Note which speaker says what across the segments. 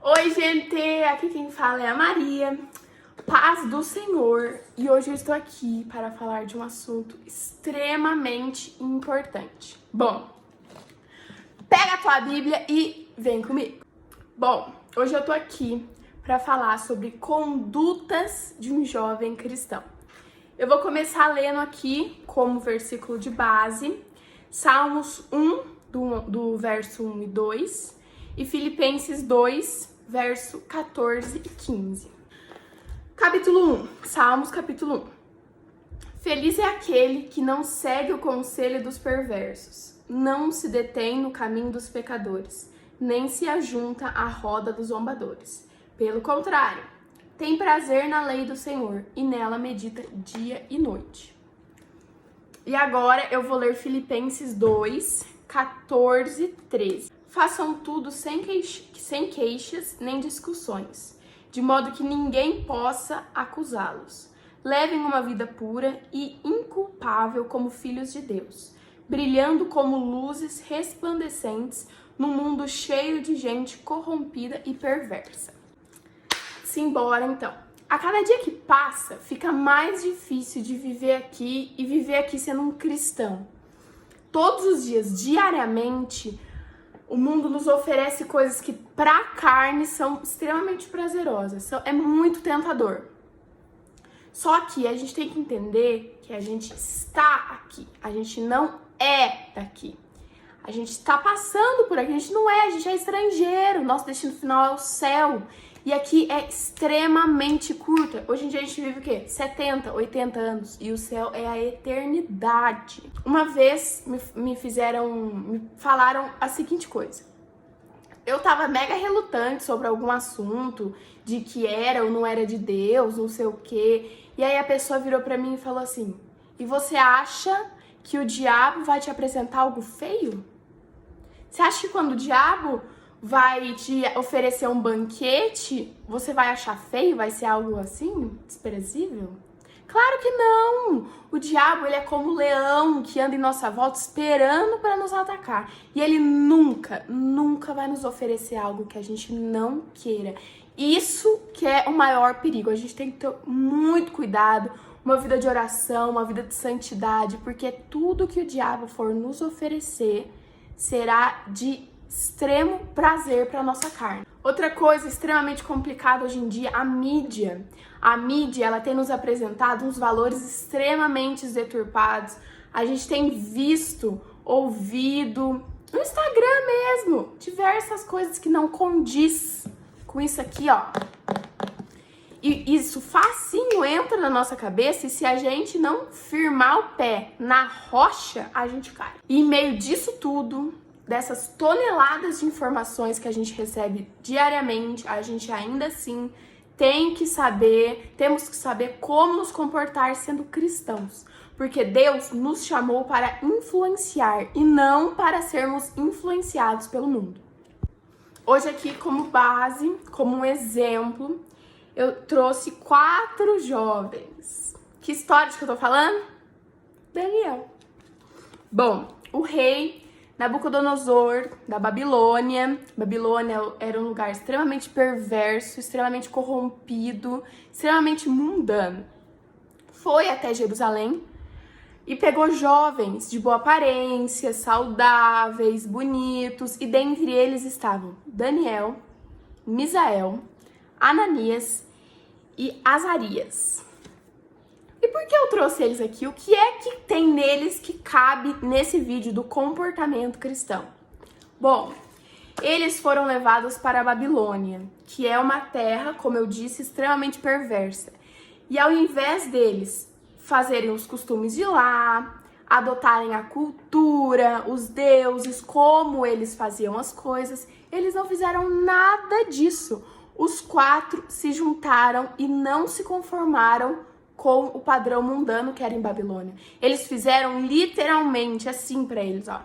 Speaker 1: Oi, gente! Aqui quem fala é a Maria, paz do Senhor, e hoje eu estou aqui para falar de um assunto extremamente importante. Bom, pega a tua Bíblia e vem comigo. Bom, hoje eu tô aqui para falar sobre condutas de um jovem cristão. Eu vou começar lendo aqui como versículo de base, Salmos 1, do verso 1 e 2, e Filipenses 2, verso 14 e 15. Capítulo 1, Salmos capítulo 1. Feliz é aquele que não segue o conselho dos perversos, não se detém no caminho dos pecadores, nem se ajunta à roda dos zombadores. Pelo contrário, tem prazer na lei do Senhor e nela medita dia e noite. E agora eu vou ler Filipenses 2, 14 e 13. Façam tudo sem queixas nem discussões, de modo que ninguém possa acusá-los. Levem uma vida pura e inculpável como filhos de Deus, brilhando como luzes resplandecentes num mundo cheio de gente corrompida e perversa. Simbora então. A cada dia que passa, fica mais difícil de viver aqui e viver aqui sendo um cristão. Todos os dias, diariamente, o mundo nos oferece coisas que pra carne são extremamente prazerosas. É muito tentador. Só que a gente tem que entender que a gente está aqui. A gente não é daqui. A gente está passando por aqui. A gente não é, a gente é estrangeiro. Nosso destino final é o céu. E aqui é extremamente curta. Hoje em dia a gente vive o quê? 70, 80 anos. E o céu é a eternidade. Uma vez me falaram a seguinte coisa. Eu tava mega relutante sobre algum assunto, de que era ou não era de Deus, não sei o quê. E aí a pessoa virou pra mim e falou assim: e você acha que o diabo vai te apresentar algo feio? Você acha que quando o diabo vai te oferecer um banquete, você vai achar feio? Vai ser algo assim, desprezível? Claro que não! O diabo, ele é como um leão que anda em nossa volta esperando para nos atacar. E ele nunca vai nos oferecer algo que a gente não queira. Isso que é o maior perigo. A gente tem que ter muito cuidado, uma vida de oração, uma vida de santidade, porque tudo que o diabo for nos oferecer será de extremo prazer para nossa carne. Outra coisa extremamente complicada hoje em dia, a mídia. A mídia, ela tem nos apresentado uns valores extremamente deturpados. A gente tem visto, ouvido, no Instagram mesmo, diversas coisas que não condiz com isso aqui, ó. E isso facinho entra na nossa cabeça e se a gente não firmar o pé na rocha, a gente cai. E em meio disso tudo, dessas toneladas de informações que a gente recebe diariamente, a gente ainda assim temos que saber como nos comportar sendo cristãos. Porque Deus nos chamou para influenciar e não para sermos influenciados pelo mundo. Hoje aqui, como base, como um exemplo, eu trouxe 4 jovens. Que história que eu tô falando? Daniel. Bom, o rei Nabucodonosor, da Babilônia. Babilônia era um lugar extremamente perverso, extremamente corrompido, extremamente mundano. Foi até Jerusalém e pegou jovens de boa aparência, saudáveis, bonitos, e dentre eles estavam Daniel, Misael, Ananias e Azarias. E por que eu trouxe eles aqui? O que é que tem neles que cabe nesse vídeo do comportamento cristão? Bom, eles foram levados para a Babilônia, que é uma terra, como eu disse, extremamente perversa. E ao invés deles fazerem os costumes de lá, adotarem a cultura, os deuses, como eles faziam as coisas, eles não fizeram nada disso. Os 4 se juntaram e não se conformaram com o padrão mundano que era em Babilônia. Eles fizeram literalmente assim para eles, ó.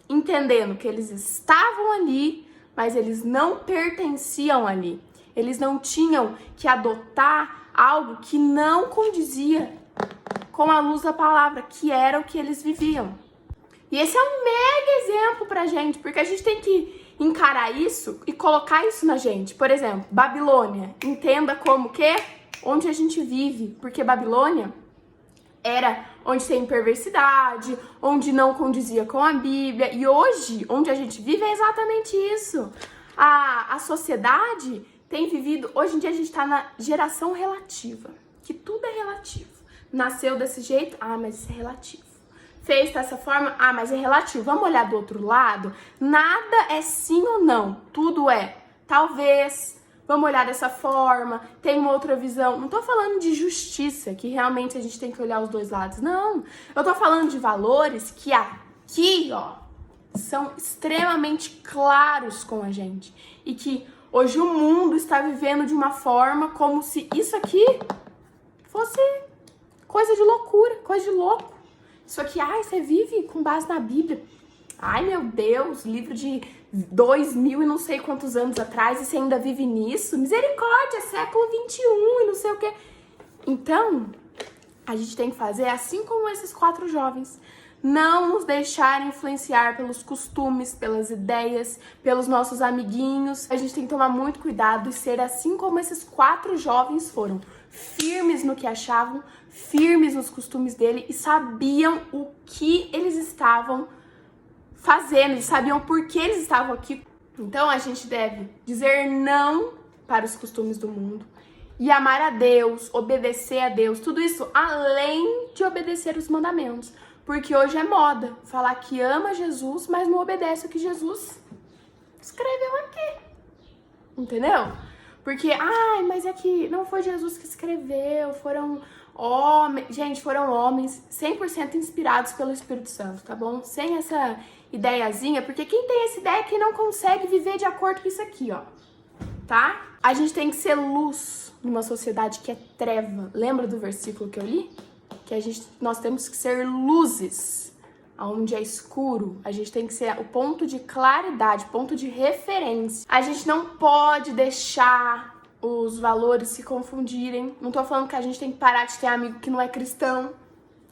Speaker 1: Entendendo que eles estavam ali, mas eles não pertenciam ali. Eles não tinham que adotar algo que não condizia com a luz da palavra, que era o que eles viviam. E esse é um mega exemplo pra gente, porque a gente tem que encarar isso e colocar isso na gente. Por exemplo, Babilônia. Entenda como que onde a gente vive, porque Babilônia era onde tem perversidade, onde não condizia com a Bíblia. E hoje, onde a gente vive, é exatamente isso. A sociedade tem vivido... Hoje em dia a gente está na geração relativa, que tudo é relativo. Nasceu desse jeito, mas isso é relativo. Fez dessa forma, mas é relativo. Vamos olhar do outro lado? Nada é sim ou não. Tudo é talvez... Vamos olhar dessa forma, tem uma outra visão. Não tô falando de justiça, que realmente a gente tem que olhar os dois lados. Não, eu tô falando de valores que aqui, são extremamente claros com a gente. E que hoje o mundo está vivendo de uma forma como se isso aqui fosse coisa de loucura, coisa de louco. Isso aqui, você vive com base na Bíblia. Ai, meu Deus, livro de 2000 e não sei quantos anos atrás e você ainda vive nisso? Misericórdia, século 21 e não sei o quê. Então, a gente tem que fazer assim como esses 4 jovens. Não nos deixar influenciar pelos costumes, pelas ideias, pelos nossos amiguinhos. A gente tem que tomar muito cuidado e ser assim como esses 4 jovens foram. Firmes no que achavam, firmes nos costumes dele e sabiam o que eles estavam fazendo, eles sabiam por que eles estavam aqui. Então a gente deve dizer não para os costumes do mundo e amar a Deus, obedecer a Deus, tudo isso além de obedecer os mandamentos. Porque hoje é moda falar que ama Jesus, mas não obedece o que Jesus escreveu aqui. Entendeu? Porque, mas é que não foi Jesus que escreveu, foram homens. Gente, foram homens 100% inspirados pelo Espírito Santo, tá bom? Sem essa ideiazinha, porque quem tem essa ideia é que não consegue viver de acordo com isso aqui, tá? A gente tem que ser luz numa sociedade que é treva. Lembra do versículo que eu li? Que nós temos que ser luzes onde é escuro. A gente tem que ser o ponto de claridade, ponto de referência. A gente não pode deixar os valores se confundirem. Não tô falando que a gente tem que parar de ter amigo que não é cristão.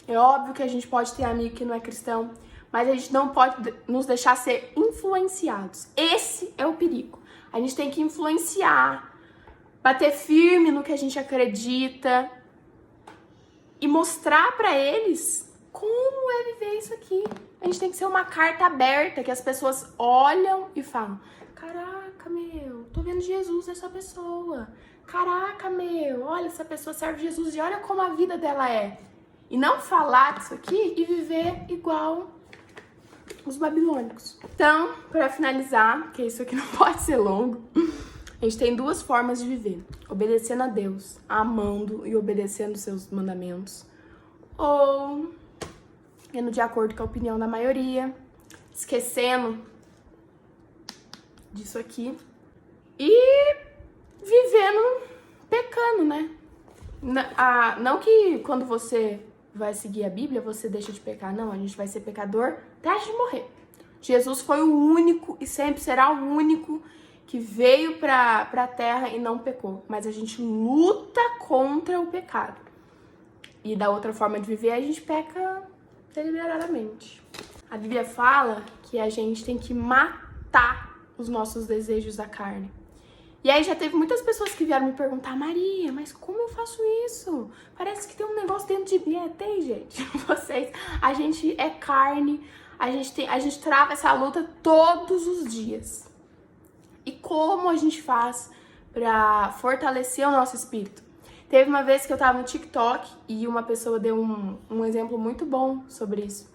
Speaker 1: É óbvio que a gente pode ter amigo que não é cristão, mas a gente não pode nos deixar ser influenciados. Esse é o perigo. A gente tem que influenciar, bater firme no que a gente acredita e mostrar pra eles como é viver isso aqui. A gente tem que ser uma carta aberta que as pessoas olham e falam: caraca, meu, tô vendo Jesus nessa pessoa. Caraca, meu, olha, essa pessoa serve Jesus e olha como a vida dela é. E não falar disso aqui e viver igual os babilônicos. Então, para finalizar, que isso aqui não pode ser longo, a gente tem 2 formas de viver: obedecendo a Deus, amando e obedecendo seus mandamentos, ou indo de acordo com a opinião da maioria, esquecendo disso aqui e vivendo pecando, né? Não que quando você vai seguir a Bíblia, você deixa de pecar. Não, a gente vai ser pecador até a gente morrer. Jesus foi o único e sempre será o único que veio pra terra e não pecou. Mas a gente luta contra o pecado. E da outra forma de viver, a gente peca deliberadamente. A Bíblia fala que a gente tem que matar os nossos desejos da carne. E aí já teve muitas pessoas que vieram me perguntar: Maria, mas como eu faço isso? Parece que tem um negócio dentro de mim. Tem, gente. Vocês, a gente é carne, a gente trava essa luta todos os dias. E como a gente faz pra fortalecer o nosso espírito? Teve uma vez que eu tava no TikTok e uma pessoa deu um exemplo muito bom sobre isso.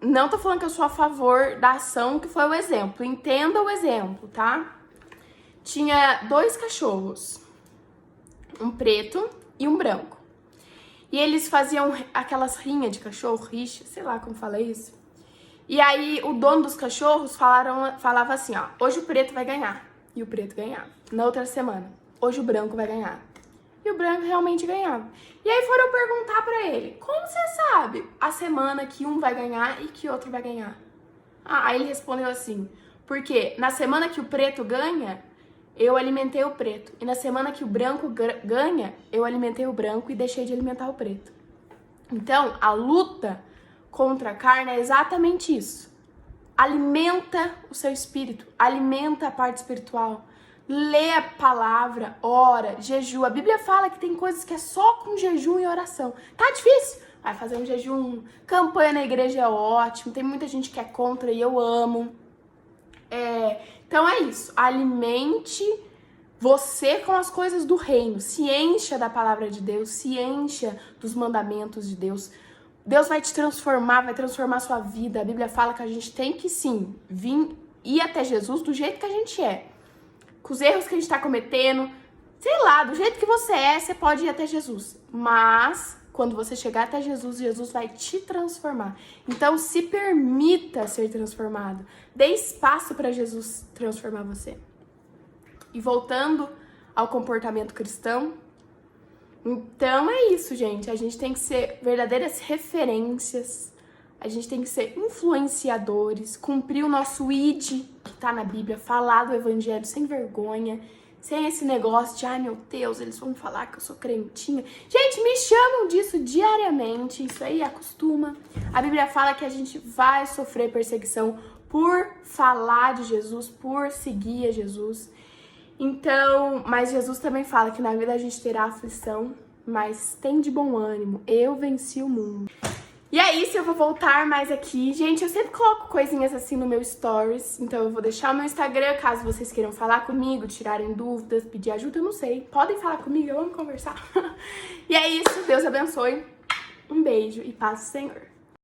Speaker 1: Não tô falando que eu sou a favor da ação que foi o exemplo. Entenda o exemplo, tá? Tinha 2 cachorros, um preto e um branco. E eles faziam aquelas rinhas de cachorro, rixa, sei lá como fala isso. E aí o dono dos cachorros falava assim, hoje o preto vai ganhar. E o preto ganhava. Na outra semana, hoje o branco vai ganhar. E o branco realmente ganhava. E aí foram perguntar pra ele: como você sabe a semana que um vai ganhar e que outro vai ganhar? Aí ele respondeu assim: porque na semana que o preto ganha, eu alimentei o preto. E na semana que o branco ganha, eu alimentei o branco e deixei de alimentar o preto. Então, a luta contra a carne é exatamente isso. alimenta o seu espírito, alimenta a parte espiritual. Lê a palavra, ora, jejua. A Bíblia fala que tem coisas que é só com jejum e oração. Tá difícil? Vai fazer um jejum. Campanha na igreja é ótimo. Tem muita gente que é contra e eu amo. Então é isso. Alimente você com as coisas do reino. Se encha da palavra de Deus. Se encha dos mandamentos de Deus. Deus vai te transformar, vai transformar a sua vida. A Bíblia fala que a gente tem que sim ir até Jesus do jeito que a gente é. Com os erros que a gente tá cometendo. Sei lá, do jeito que você pode ir até Jesus. Mas quando você chegar até Jesus, Jesus vai te transformar. Então se permita ser transformado. Dê espaço para Jesus transformar você. E voltando ao comportamento cristão, então é isso, gente. A gente tem que ser verdadeiras referências. A gente tem que ser influenciadores, cumprir o nosso ID, que tá na Bíblia, falar do evangelho sem vergonha, sem esse negócio de, ai meu Deus, eles vão falar que eu sou crentinha. Gente, me chamam disso diariamente, isso aí acostuma. A Bíblia fala que a gente vai sofrer perseguição por falar de Jesus, por seguir a Jesus. Então, mas Jesus também fala que na vida a gente terá aflição, mas tem de bom ânimo, eu venci o mundo. E é isso, eu vou voltar mais aqui. Gente, eu sempre coloco coisinhas assim no meu stories, então eu vou deixar o meu Instagram, caso vocês queiram falar comigo, tirarem dúvidas, pedir ajuda, eu não sei. Podem falar comigo, eu amo conversar. E é isso, Deus abençoe. Um beijo e paz do Senhor.